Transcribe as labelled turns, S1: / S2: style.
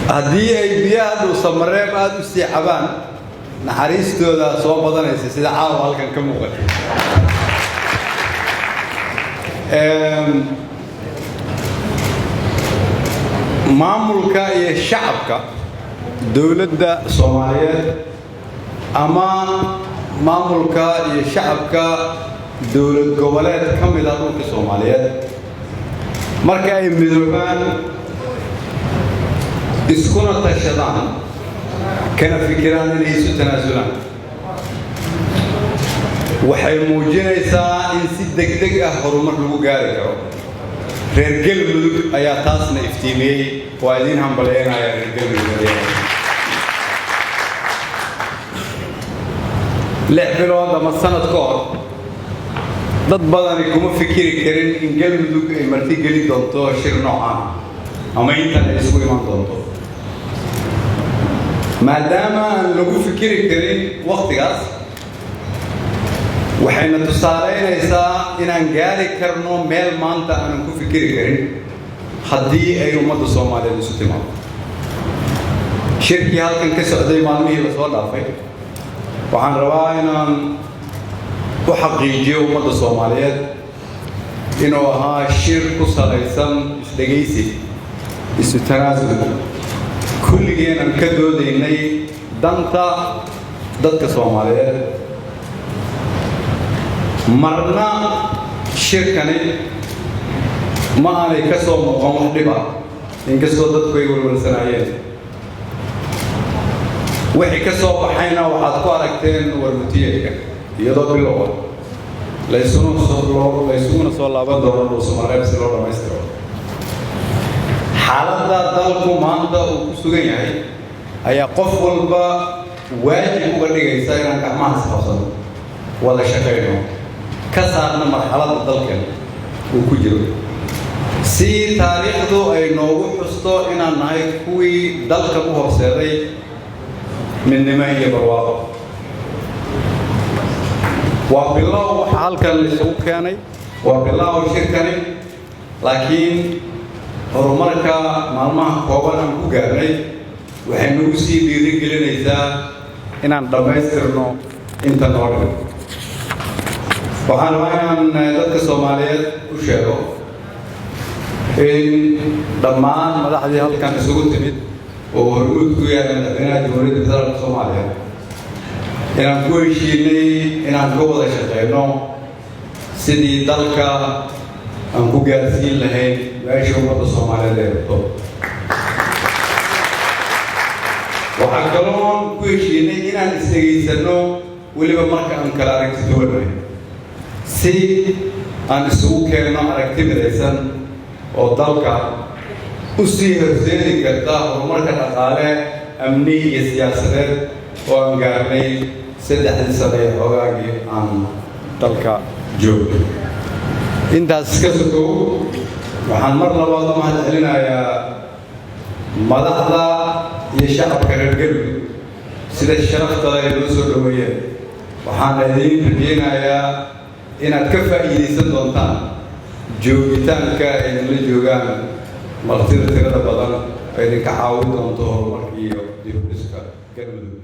S1: haddii ay biyaha dhow samareeb aad u sii cabaan naxariistooda soo badanaysa sida caawa halkan ka muuqata maamulka iyo shacabka dowladda Soomaaliyeed ama maamulka iyo shacabka dowlad goboleed ka mid ah dhulka Soomaaliyeed marka ay midoobaan iskuna tashadaan kana fikiraan inay isu tanaasulaan waxay muujinaysaa in si degdeg ah horumar lagu gaari karo reer Galmudug ayaa taasna iftiimiyay waa idin hambalyeynaya reer Galmudug lix bilood ama sanad ka hor dad badani kuma fikiri karin in Galmudug ay marti geli doonto shir noocan ama inta ay isku iman doonto maadaama aan lagu fikiri karin waqtigaas waxayna tusaaleynaysaa inaan gaari karno meel maanta aanan ku fikiri karin haddii ay ummadda Soomaaliyeed isu timaado shirkii halkan ka socday maalmihii la soo dhaafay waxaan rabaa inaan u xaqiijiyo ummadda Soomaaliyeed inuu ahaa shir ku salaysan isdhegaysi isu tanaasul kulligeenan ka doodaynay danta dadka Soomaaliyeed marna shirkani ma aanay ka soo muuqan wax dhib ah inkastoo dadku ay walwalsanaayeen wixii ka soo baxayna waxaad ku aragteen warmutiyeedka iyadoo bilow laysuguna soo laaban doono dhuusamareeb si loo dhammaystiro xaaladda dalku maanta uu ku sugan yahay ayaa qof walba waajib uga dhigaysa inaan gacmaha isqabsano wada shaqayno ka saarna marxaladda dalkan uu ku jiro si taariikhdu ay noogu xusto inaan nahay kuwii dalka u horseeday midnimo iyo barwaaqo waa bilow waxa halkan isugu keenay waa bilow shirkani laakiin horumarka maalmaha kooban aan ku gaarnay waxay nagu sii dhiirigelinaysaa inaan dhammaystirno inta noo dhan waxaan rabaa inaan dadka Soomaaliyeed u sheego in dhammaan madaxdii halkan isugu timid oo hormuud ku yahay madaxweynaha Jamhuuriyadda Federaalka Soomaaliya inaan ku heshiinay inaan ka wada shaqeyno sidii dalka aan ku gaarsiin lahayn meesha ummadda Soomaaliyeed ay rabto waxaan kaloo ku heshiinay inaan isdhegaysano weliba marka aan kala aragti duwanahay si aan isugu keenno aragti midaysan oo dalka u sii horseedi karta horumarka dhaqaale amni iyo siyaasadeed oo aan gaarnay 3 sano ee hogaagii aan dalka joogay intaas ka sokow waxaan mar labaad u mahad celinayaa madaxda iyo shacabka reer Galmudug sida sharafta ay loo soo dhaweeyeen waxaan idin rajaynayaa inaad ka faa'iideysan doontaan joogitaanka ay la joogaan martida tirada badan ay idinka caawin doonto horumarka iyo dib u dhiska Galmudug